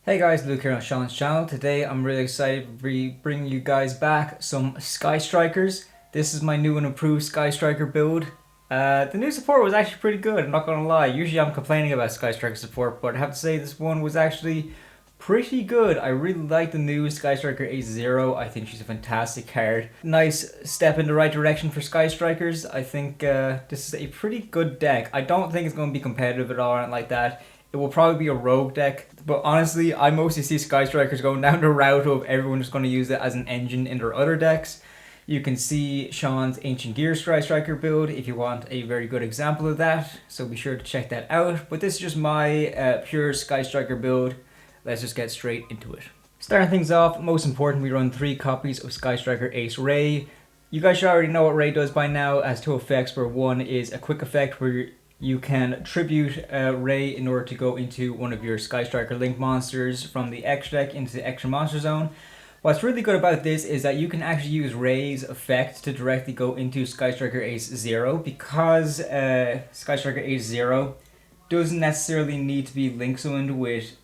Hey guys, Luke here on Sean's channel. Today I'm really excited to be bringing you guys back some Sky Strikers. This is my new and improved Sky Striker build. The new support was actually pretty good, I'm not gonna lie. Usually I'm complaining about Sky Striker support, but I have to say this one was actually pretty good. I really like the new Sky Striker A0. I think she's a fantastic card. Nice step in the right direction for Sky Strikers. I think this is a pretty good deck. I don't think it's going to be competitive at all or anything like that. It will probably be a rogue deck, but honestly, I mostly see Sky Strikers going down the route of everyone just going to use it as an engine in their other decks. You can see Sean's Ancient Gear Sky Striker build if you want a very good example of that, so be sure to check that out. But this is just my pure Sky Striker build. Let's just get straight into it. Starting things off, most important, we run 3 copies of Sky Striker Ace Raye. You guys should already know what Raye does by now. It has 2 effects, where one is a quick effect where you can tribute Raye in order to go into one of your Sky Striker Link monsters from the extra deck into the extra monster zone. What's really good about this is that you can actually use Raye's effect to directly go into Sky Striker Ace 0, because Sky Striker Ace 0 doesn't necessarily need to be link summoned with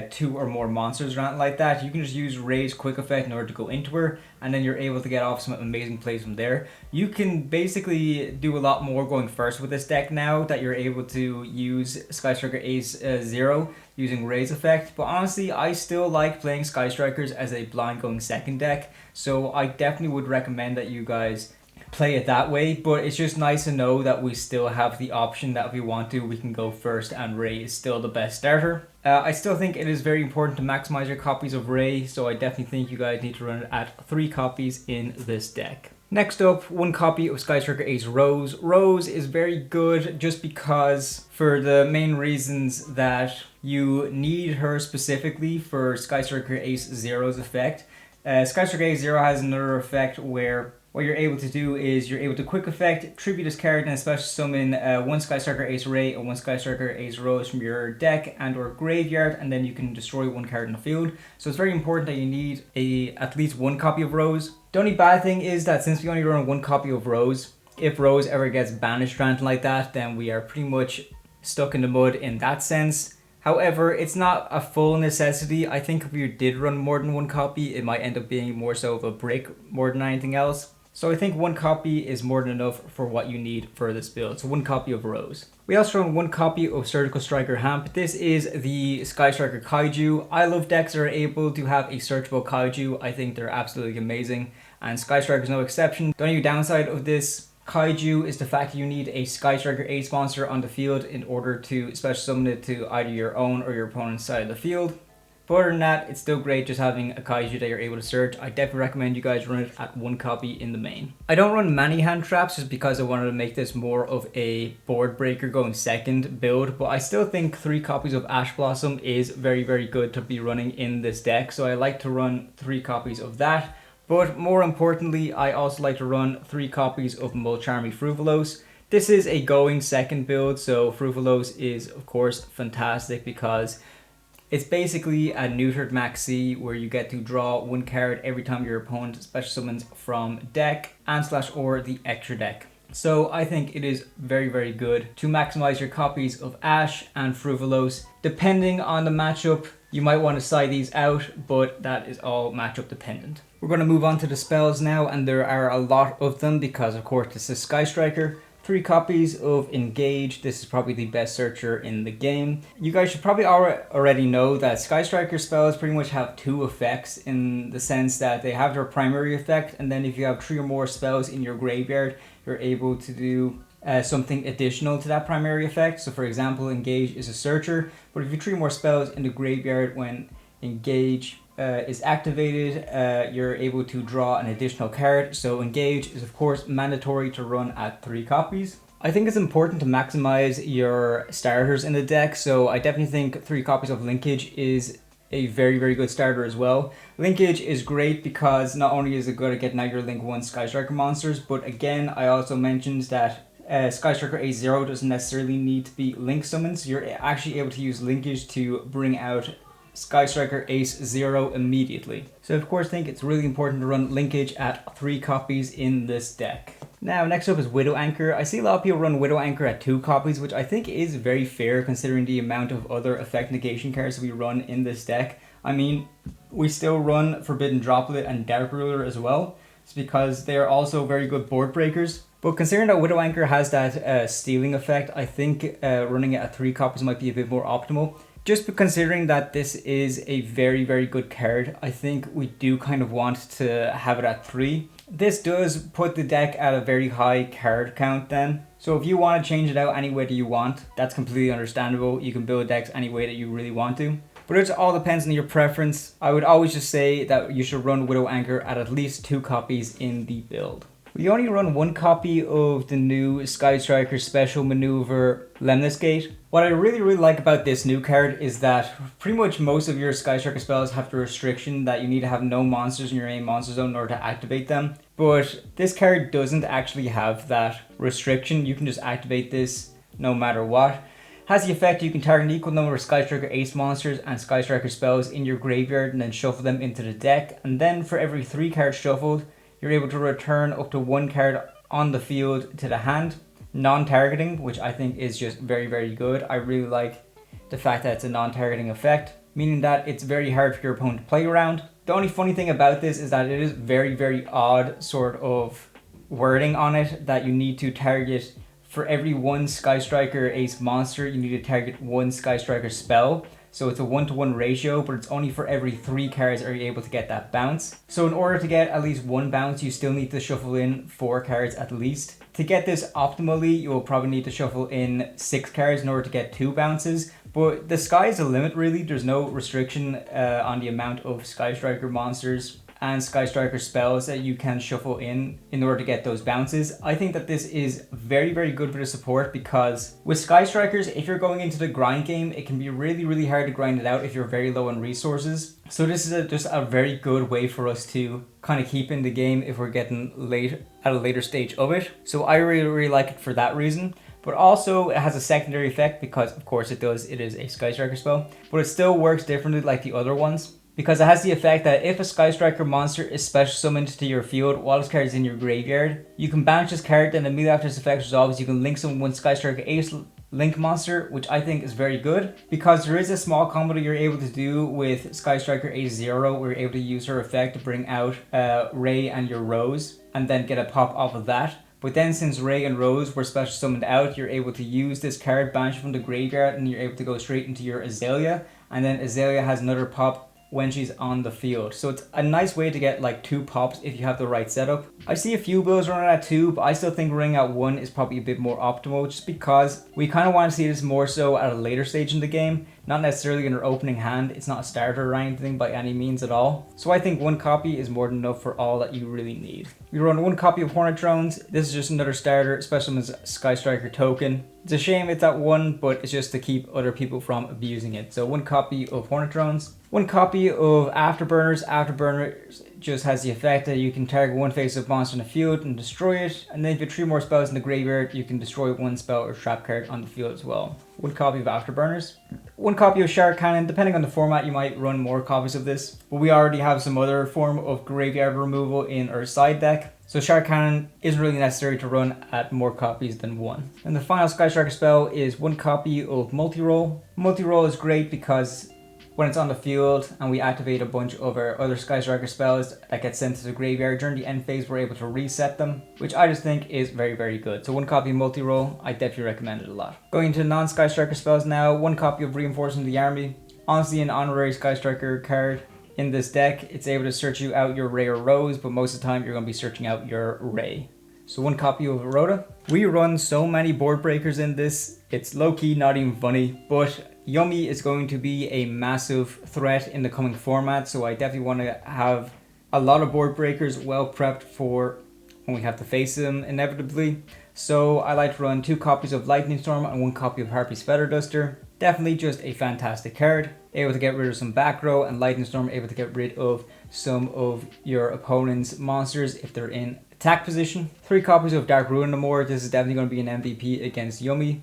2 or more monsters or anything like that. You can just use Raye's quick effect in order to go into her, and then you're able to get off some amazing plays from there. You can basically do a lot more going first with this deck now that you're able to use Sky Striker Ace 0 using Raye's effect. But honestly, I still like playing Sky Strikers as a blind going second deck, so I definitely would recommend that you guys play it that way. But it's just nice to know that we still have the option that if we want to, we can go first, and Raye is still the best starter. I still think it is very important to maximize your copies of Raye, so I definitely think you guys need to run it at 3 copies in this deck. Next up, 1 copy of Sky Striker Ace Roze. Roze is very good just because, for the main reasons that you need her specifically for Sky Striker Ace Zero's effect. Sky Striker Ace Zero has another effect where what you're able to do is you're able to quick effect, tribute this card, and special summon 1 Sky Striker Ace Raye and 1 Sky Striker Ace Roze from your deck and or graveyard, and then you can destroy 1 card in the field. So it's very important that you need at least 1 copy of Roze. The only bad thing is that since we only run 1 copy of Roze, if Roze ever gets banished or anything like that, then we are pretty much stuck in the mud in that sense. However, it's not a full necessity. I think if you did run more than 1 copy, it might end up being more so of a brick more than anything else. So I think 1 copy is more than enough for what you need for this build. So 1 copy of Roze. We also run 1 copy of Surgical Striker H.A.M.P. This is the Sky Striker Kaiju. I love decks that are able to have a searchable Kaiju. I think they're absolutely amazing, and Sky Striker is no exception. The only downside of this Kaiju is the fact that you need a Sky Striker Ace monster on the field in order to special summon it to either your own or your opponent's side of the field. But other than that, it's still great just having a Kaiju that you're able to search. I definitely recommend you guys run it at 1 copy in the main. I don't run many hand traps just because I wanted to make this more of a board breaker going second build, but I still think 3 copies of Ash Blossom is very, very good to be running in this deck. So I like to run 3 copies of that. But more importantly, I also like to run 3 copies of Mulcharmy Fuwalos. This is a going second build, so Fuwalos is of course fantastic because it's basically a neutered maxi where you get to draw 1 card every time your opponent special summons from deck and / or the extra deck. So I think it is very, very good to maximize your copies of Ash and Fuwalos. Depending on the matchup, you might want to side these out, but that is all matchup dependent. We're going to move on to the spells now, and there are a lot of them because of course this is Sky Striker. 3 copies of Engage. This is probably the best searcher in the game. You guys should probably already know that Sky Striker spells pretty much have 2 effects, in the sense that they have their primary effect, and then if you have 3 or more spells in your graveyard, you're able to do something additional to that primary effect. So for example, Engage is a searcher, but if you 3 more spells in the graveyard when Engage is activated, you're able to draw an additional card. So Engage is of course mandatory to run at 3 copies. I think it's important to maximize your starters in the deck, so I definitely think 3 copies of Linkage is a very, very good starter as well. Linkage is great because not only is it good at getting out your Link 1 Sky Striker monsters, but again, I also mentioned that Sky Striker A0 doesn't necessarily need to be link summons. So you're actually able to use Linkage to bring out Sky Striker Ace 0 immediately. So of course I think it's really important to run Linkage at 3 copies in this deck. Now next up is Widow Anchor. I see a lot of people run Widow Anchor at 2 copies, which I think is very fair considering the amount of other effect negation cards we run in this deck. I mean, we still run Forbidden Droplet and Dark Ruler as well. It's because they are also very good board breakers. But considering that Widow Anchor has that stealing effect, I think running it at 3 copies might be a bit more optimal. Just considering that this is a very, very good card, I think we do kind of want to have it at 3. This does put the deck at a very high card count then. So if you want to change it out any way that you want, that's completely understandable. You can build decks any way that you really want to. But it all depends on your preference. I would always just say that you should run Widow Anchor at least 2 copies in the build. We only run 1 copy of the new Sky Striker Special Maneuver Lemnisgate. What I really like about this new card is that pretty much most of your Sky Striker spells have the restriction that you need to have no monsters in your main monster zone in order to activate them. But this card doesn't actually have that restriction. You can just activate this no matter what. Has the effect you can target an equal number of Sky Striker Ace monsters and Sky Striker spells in your graveyard and then shuffle them into the deck. And then for every 3 cards shuffled, you're able to return up to 1 card on the field to the hand, non-targeting, which I think is just very good. I really like the fact that it's a non-targeting effect, meaning that it's very hard for your opponent to play around. The only funny thing about this is that it is very odd sort of wording on it, that you need to target for every 1 Sky Striker Ace monster, you need to target 1 Sky Striker spell. So it's a 1-to-1 ratio, but it's only for every 3 cards are you able to get that bounce. So in order to get at least 1 bounce, you still need to shuffle in 4 cards at least. To get this optimally, you will probably need to shuffle in 6 cards in order to get 2 bounces. But the sky's the limit really. There's no restriction on the amount of Sky Striker monsters and Sky Striker spells that you can shuffle in order to get those bounces. I think that this is very good for the support, because with Sky Strikers, if you're going into the grind game, it can be really hard to grind it out if you're very low on resources. So this is just a very good way for us to kind of keep in the game if we're getting late at a later stage of it. So I really like it for that reason. But also it has a secondary effect because of course it is a Sky Striker spell, but it still works differently like the other ones. Because it has the effect that if a Sky Striker monster is special summoned to your field while this card is in your graveyard, you can banish this card, then immediately after this effect resolves, you can link summon 1 Sky Striker Ace Link monster, which I think is very good. Because there is a small combo that you're able to do with Sky Striker Ace 0, where you're able to use her effect to bring out Raye and your Roze, and then get a pop off of that. But then since Raye and Roze were special summoned out, you're able to use this card, banish from the graveyard, and you're able to go straight into your Azalea, and then Azalea has another pop when she's on the field. So it's a nice way to get like 2 pops if you have the right setup. I see a few builds running at 2, but I still think running at 1 is probably a bit more optimal, just because we kind of want to see this more so at a later stage in the game, not necessarily in our opening hand. It's not a starter or anything by any means at all. So I think 1 copy is more than enough for all that you really need. We run 1 copy of Hornet drones. This is just another starter, Specialman's Sky Striker token. It's a shame it's at 1, but it's just to keep other people from abusing it. So 1 copy of Hornet drones. 1 copy of Afterburners. Afterburners just has the effect that you can target 1 face-up monster in the field and destroy it. And then if you have 3 more spells in the graveyard, you can destroy 1 spell or trap card on the field as well. 1 copy of Afterburners. 1 copy of Shark Cannon. Depending on the format, you might run more copies of this. But we already have some other form of graveyard removal in our side deck. So Shark Cannon isn't really necessary to run at more copies than 1. And the final Sky Striker spell is 1 copy of Multirole. Multirole is great because when it's on the field and we activate a bunch of our other Sky Striker spells that get sent to the graveyard during the end phase, we're able to reset them, which I just think is very good. So 1 copy of Multirole, I definitely recommend it a lot. Going into non-Sky Striker spells now, 1 copy of Reinforcing the Army. Honestly, an honorary Sky Striker card. In this deck, it's able to search you out your Raye or Roze, but most of the time you're going to be searching out your Raye. So 1 copy of Rhoda. We run so many board breakers in this, it's low-key not even funny, but Yummy is going to be a massive threat in the coming format, so I definitely want to have a lot of board breakers well prepped for when we have to face them inevitably. So I like to run 2 copies of Lightning Storm and 1 copy of Harpie's Feather Duster. Definitely just a fantastic card. Able to get rid of some back row, and Lightning Storm able to get rid of some of your opponent's monsters if they're in attack position. 3 copies of Dark Ruin no more. This is definitely going to be an MVP against Yummy.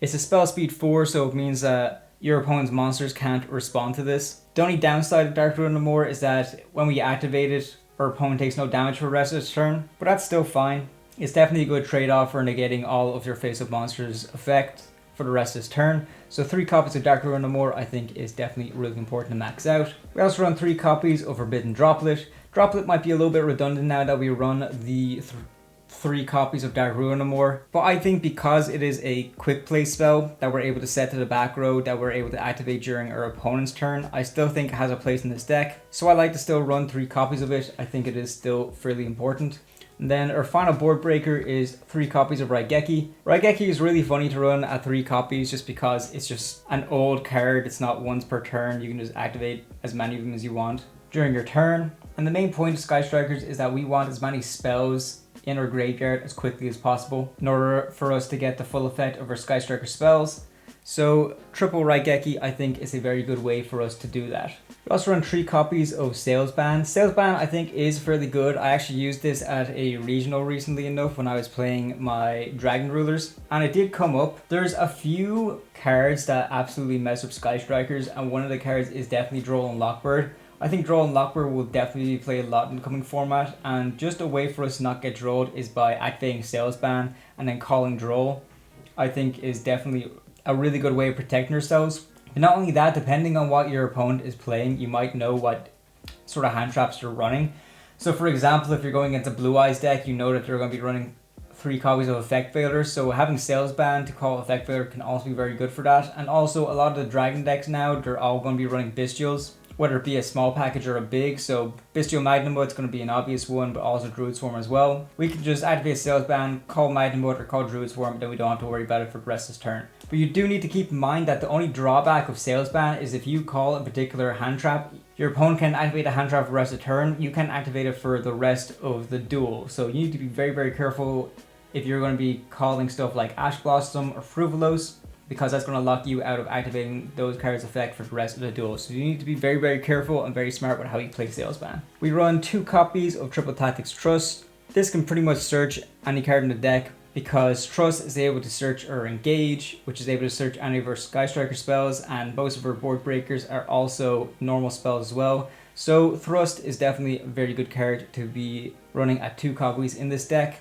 It's a spell speed 4, so it means that your opponent's monsters can't respond to this. The only downside of Dark Ruin no more is that when we activate it, our opponent takes no damage for the rest of its turn, but that's still fine. It's definitely a good trade-off for negating all of your face-up monsters' effect. for the rest of his turn. So 3 copies of Dark Ruin no more I think is definitely really important to max out. We also run 3 copies of Forbidden Droplet. Droplet might be a little bit redundant now that we run the 3 copies of Dark Ruin no more, but I think because it is a quick play spell that we're able to set to the back row that we're able to activate during our opponent's turn, I still think it has a place in this deck. So I like to still run 3 copies of it. I think it is still fairly important. And then our final board breaker is 3 copies of Raigeki. Raigeki is really funny to run at 3 copies just because it's just an old card. It's not once per turn. You can just activate as many of them as you want during your turn. And the main point of Sky Strikers is that we want as many spells in our graveyard as quickly as possible in order for us to get the full effect of our Sky Striker spells. So triple Raigeki I think is a very good way for us to do that. We also run 3 copies of Salesban. Salesban I think is fairly good. I actually used this at a regional recently enough when I was playing my Dragon Rulers, and it did come up. There's a few cards that absolutely mess up Sky Strikers, and one of the cards is definitely Droll and Lockbird. I think Droll and Lockbird will definitely play a lot in the coming format, and just a way for us to not get drolled is by activating Salesban and then calling Droll. I think is definitely a really good way of protecting ourselves. But not only that, depending on what your opponent is playing, you might know what sort of hand traps they're running. So for example, if you're going against a Blue Eyes deck, you know that they're going to be running 3 copies of Effect Failures, so having Salesban to call Effect Failure can also be very good for that. And also a lot of the Dragon decks now, they're all going to be running Bestials, whether it be a small package or a big. So Bestial Magnumwood's going to be an obvious one, but also Druid Swarm as well. We can just activate Salesban, call Magnumwood or call Druid Swarm, then we don't have to worry about it for the rest of this turn. But you do need to keep in mind that the only drawback of Salesban is if you call a particular hand trap, your opponent can activate a hand trap for the rest of the turn, you can activate it for the rest of the duel. So you need to be very, very careful if you're going to be calling stuff like Ash Blossom or Fruvalos, because that's going to lock you out of activating those cards' effect for the rest of the duel. So you need to be very, very careful and very smart with how you play Salesban. We run 2 copies of Triple Tactics Trust. This can pretty much search any card in the deck because Trust is able to search our Engage, which is able to search any of our Sky Striker spells, and most of our board breakers are also normal spells as well. So Thrust is definitely a very good card to be running at 2 copies in this deck,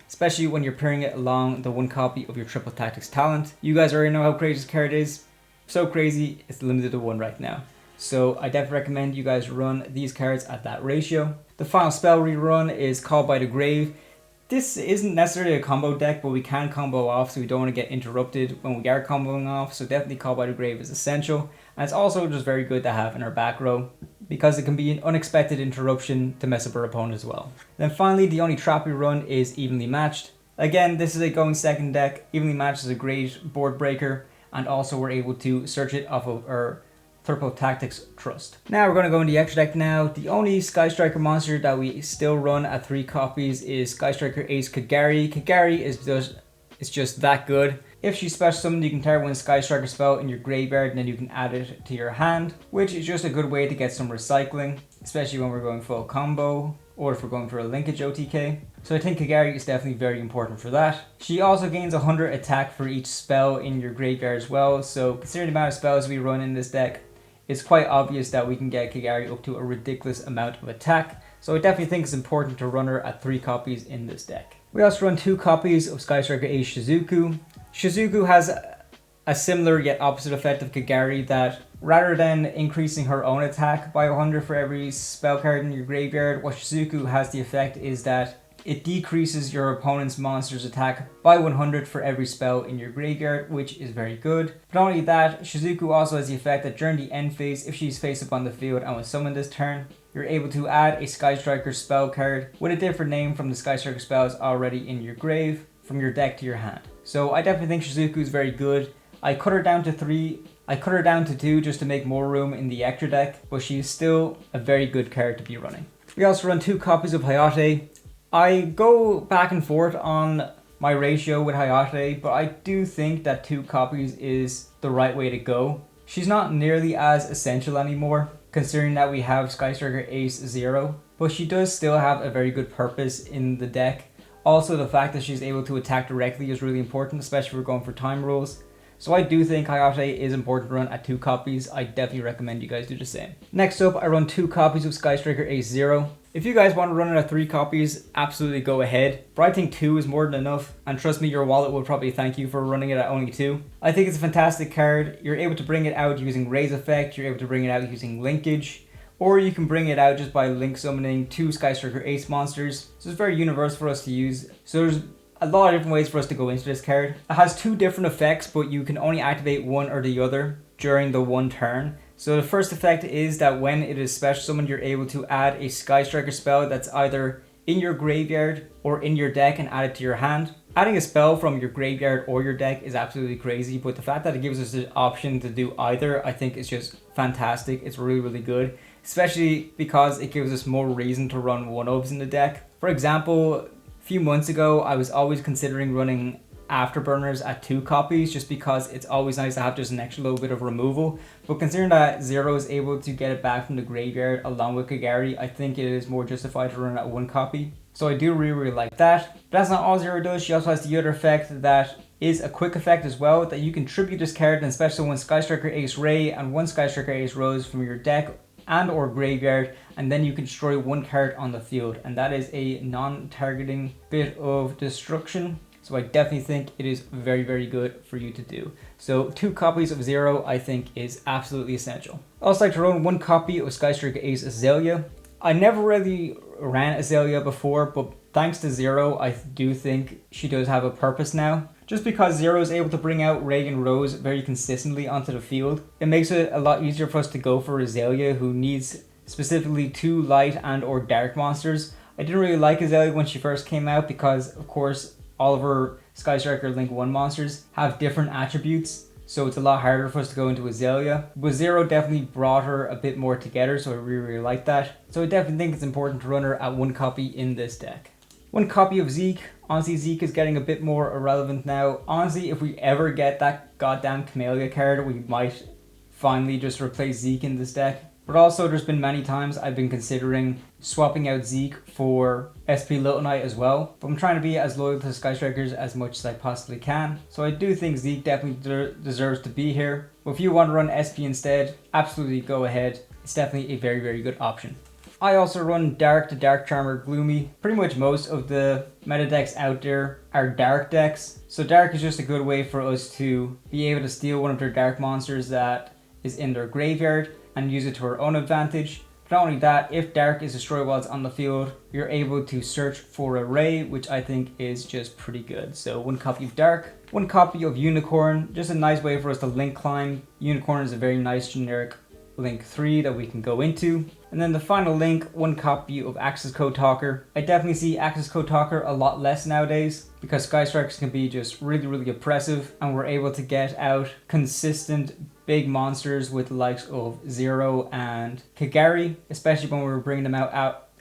especially when you're pairing it along the 1 copy of your Triple Tactics talent. You guys already know how crazy this card is. So crazy, it's limited to 1 right now. So I definitely recommend you guys run these cards at that ratio. The final spell we run is Called by the Grave. This isn't necessarily a combo deck, but we can combo off, so we don't want to get interrupted when we are comboing off. So definitely Called by the Grave is essential. And it's also just very good to have in our back row, because it can be an unexpected interruption to mess up our opponent as well. Then finally, the only trap we run is Evenly Matched. Again, this is a going second deck. Evenly Matched is a great board breaker, and also we're able to search it off of our Triple Tactics Trust. Now we're going to go in the extra deck now. The only Sky Striker monster that we still run at 3 copies is Sky Striker Ace Kagari. Kagari is just that good. If she's special summoned, you can target 1 Sky Striker spell in your graveyard and then you can add it to your hand, which is just a good way to get some recycling, especially when we're going full combo or if we're going for a Linkage OTK. So I think Kagari is definitely very important for that. She also gains 100 attack for each spell in your graveyard as well, so considering the amount of spells we run in this deck, it's quite obvious that we can get Kagari up to a ridiculous amount of attack. So I definitely think it's important to run her at 3 copies in this deck. We also run 2 copies of Sky Striker Ace Shizuku. Shizuku has a similar yet opposite effect of Kagari, that rather than increasing her own attack by 100 for every spell card in your graveyard, what Shizuku has the effect is that it decreases your opponent's monster's attack by 100 for every spell in your graveyard, which is very good. But not only that, Shizuku also has the effect that during the end phase, if she's face up on the field and was summoned this turn, you're able to add a Sky Striker spell card with a different name from the Sky Striker spells already in your grave from your deck to your hand. So I definitely think Shizuku is very good. I cut her down to 3. I cut her down to 2 just to make more room in the extra deck, but she's still a very good card to be running. We also run 2 copies of Hayate. I go back and forth on my ratio with Hayate, but I do think that 2 copies is the right way to go. She's not nearly as essential anymore, considering that we have Sky Striker Ace 0, but she does still have a very good purpose in the deck. Also, the fact that she's able to attack directly is really important, especially if we're going for time rules. So I do think Hayate is important to run at 2 copies. I definitely recommend you guys do the same. Next up, I run 2 copies of Sky Striker Ace 0. If you guys want to run it at 3 copies, absolutely go ahead. But I think 2 is more than enough. And trust me, your wallet will probably thank you for running it at only 2. I think it's a fantastic card. You're able to bring it out using Raye's effect. You're able to bring it out using Linkage. Or you can bring it out just by link summoning 2 Sky Striker Ace monsters. So it's very universal for us to use. So there's a lot of different ways for us to go into this card. It has 2 different effects, but you can only activate one or the other during the one turn. So the first effect is that when it is special summoned, you're able to add a Sky Striker spell that's either in your graveyard or in your deck and add it to your hand. Adding a spell from your graveyard or your deck is absolutely crazy, but the fact that it gives us the option to do either, I think is just fantastic. It's really, really good, especially because it gives us more reason to run 1-ofs in the deck. For example, a few months ago, I was always considering running Afterburners at 2 copies just because it's always nice to have just an extra little bit of removal. But considering that Zero is able to get it back from the graveyard along with Kagari, I think it is more justified to run it at 1 copy. So I do really, really like that. But that's not all Zero does. She also has the other effect that is a quick effect as well, that you can tribute this card and special one Sky Striker Ace Raye and 1 Sky Striker Ace Roze from your deck and or graveyard, and then you can destroy 1 card on the field, and that is a non-targeting bit of destruction. So I definitely think it is very, very good for you to do. So 2 copies of Zero I think is absolutely essential. I also like to run 1 copy of Sky Striker Ace Azalea. I never really ran Azalea before, but thanks to Zero, I do think she does have a purpose now. Just because Zero is able to bring out Raye and Roze very consistently onto the field, it makes it a lot easier for us to go for Azalea, who needs specifically 2 light and or dark monsters. I didn't really like Azalea when she first came out because, of course, all of her Sky Striker Link 1 monsters have different attributes, so it's a lot harder for us to go into Azalea. But Zero definitely brought her a bit more together, so I really, really like that. So I definitely think it's important to run her at 1 copy in this deck. 1 copy of Zeke. Honestly, Zeke is getting a bit more irrelevant now. Honestly, if we ever get that goddamn Camellia card, we might finally just replace Zeke in this deck. But also, there's been many times I've been considering swapping out Zeke for SP Little Knight as well. But I'm trying to be as loyal to Sky Strikers as much as I possibly can. So I do think Zeke definitely deserves to be here. But if you want to run SP instead, absolutely go ahead. It's definitely a very, very good option. I also run Dark to Dark Charmer Gloomy. Pretty much most of the meta decks out there are Dark decks. So Dark is just a good way for us to be able to steal one of their Dark monsters that is in their graveyard and use it to our own advantage. But not only that, if Dark is destroyed while it's on the field, you're able to search for a Raye, which I think is just pretty good. So 1 copy of Dark, 1 copy of Unicorn, just a nice way for us to link climb. Unicorn is a very nice generic link 3 that we can go into. And then the final link, 1 copy of Access Code Talker. I definitely see Access Code Talker a lot less nowadays because Sky Strikers can be just really, really oppressive, and we're able to get out consistent big monsters with the likes of Zero and Kagari, especially when we're bringing them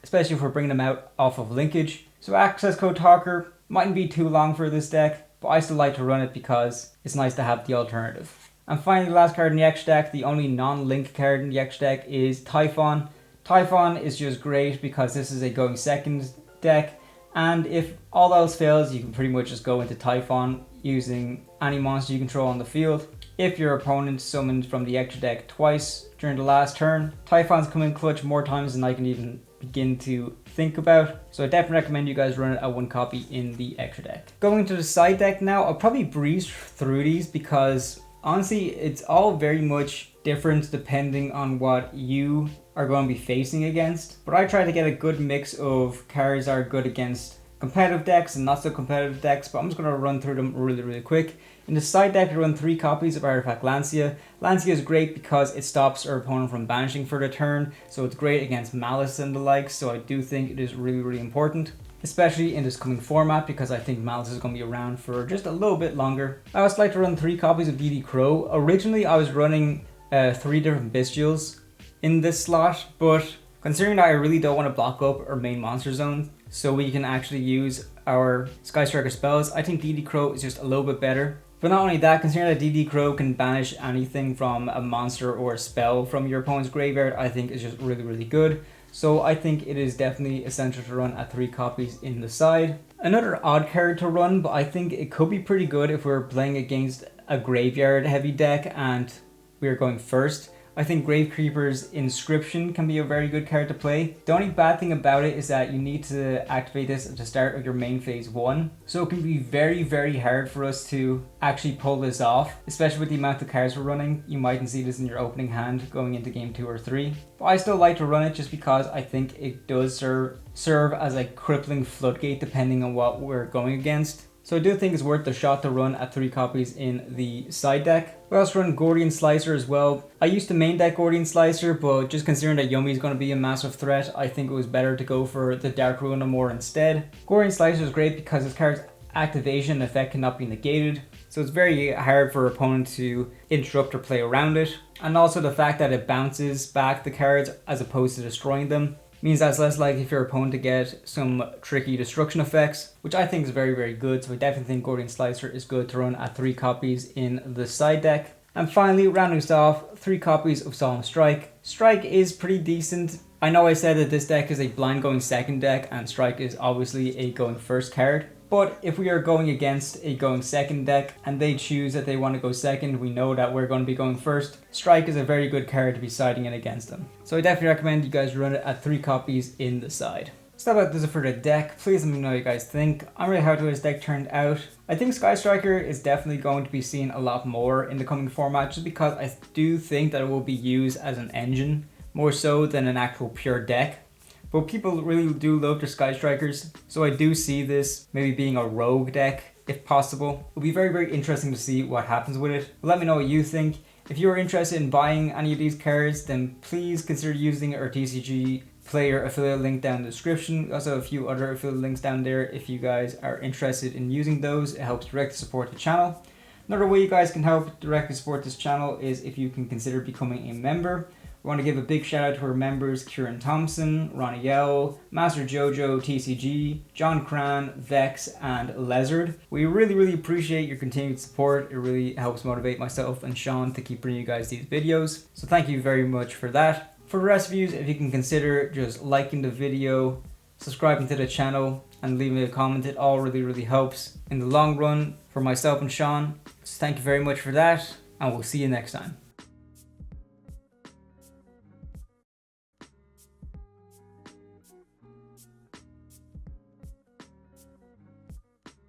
especially if we're bringing them out off of Linkage. So Access Code Talker mightn't be too long for this deck, but I still like to run it because it's nice to have the alternative. And finally, the last card in the extra deck, the only non-link card in the extra deck, is TY-PHON. TY-PHON is just great because this is a going second deck, and if all else fails, you can pretty much just go into TY-PHON using any monster you control on the field. If your opponent summoned from the extra deck twice during the last turn, TY-PHON's come in clutch more times than I can even begin to think about. So I definitely recommend you guys run it at 1 copy in the extra deck. Going to the side deck now, I'll probably breeze through these because honestly, it's all very much different depending on what you are going to be facing against. But I try to get a good mix of cards that are good against competitive decks and not so competitive decks, but I'm just going to run through them really, really quick. In the side deck, you run 3 copies of Artifact Lancia. Lancia is great because it stops our opponent from banishing for the turn, so it's great against Malice and the likes, so I do think it is really, really important, especially in this coming format, because I think Malice is going to be around for just a little bit longer. I also like to run 3 copies of DD Crow. Originally, I was running 3 different Bestials in this slot, but considering that I really don't want to block up our main monster zone so we can actually use our Sky Striker spells, I think DD Crow is just a little bit better. But not only that, considering that DD Crow can banish anything from a monster or a spell from your opponent's graveyard, I think is just really, really good. So I think it is definitely essential to run at 3 copies in the side. Another odd card to run, but I think it could be pretty good if we're playing against a graveyard heavy deck and we're going first. I think Grave Creeper's Inscription can be a very good card to play. The only bad thing about it is that you need to activate this at the start of your main phase 1. So it can be very, very hard for us to actually pull this off, especially with the amount of cards we're running. You mightn't see this in your opening hand going into game 2 or 3. But I still like to run it just because I think it does serve as a crippling floodgate depending on what we're going against. So I do think it's worth the shot to run at 3 copies in the side deck. We also run Gordian Slicer as well. I used to main deck Gordian Slicer, but just considering that Yuumi is going to be a massive threat, I think it was better to go for the Dark Ruinamore instead. Gordian Slicer is great because this card's activation effect cannot be negated, so it's very hard for opponent to interrupt or play around it. And also the fact that it bounces back the cards as opposed to destroying them means that it's less likely for your opponent to get some tricky destruction effects, which I think is very, very good. So I definitely think Gordian Slicer is good to run at 3 copies in the side deck. And finally, rounding us off, 3 copies of Solemn Strike. Strike is pretty decent. I know I said that this deck is a blind going second deck and Strike is obviously a going first card. But if we are going against a going second deck and they choose that they want to go second, we know that we're going to be going first. Strike is a very good card to be siding in against them. So I definitely recommend you guys run it at 3 copies in the side. So that about does it for the deck. Please let me know what you guys think. I'm really happy with this deck turned out. I think Sky Striker is definitely going to be seen a lot more in the coming format just because I do think that it will be used as an engine more so than an actual pure deck. But people really do love their Sky Strikers, so I do see this maybe being a rogue deck if possible. It'll be very, very interesting to see what happens with it. Let me know what you think. If you're interested in buying any of these cards, then please consider using our TCG player affiliate link down in the description. Also a few other affiliate links down there if you guys are interested in using those. It helps directly support the channel. Another way you guys can help directly support this channel is if you can consider becoming a member. We want to give a big shout out to our members Kieran Thompson, Ronnie Yell, Master Jojo, TCG, John Cran, Vex, and Lizard. We really, really appreciate your continued support. It really helps motivate myself and Sean to keep bringing you guys these videos. So thank you very much for that. For the rest of you, if you can consider just liking the video, subscribing to the channel, and leaving a comment, it all really, really helps in the long run for myself and Sean. So thank you very much for that, and we'll see you next time.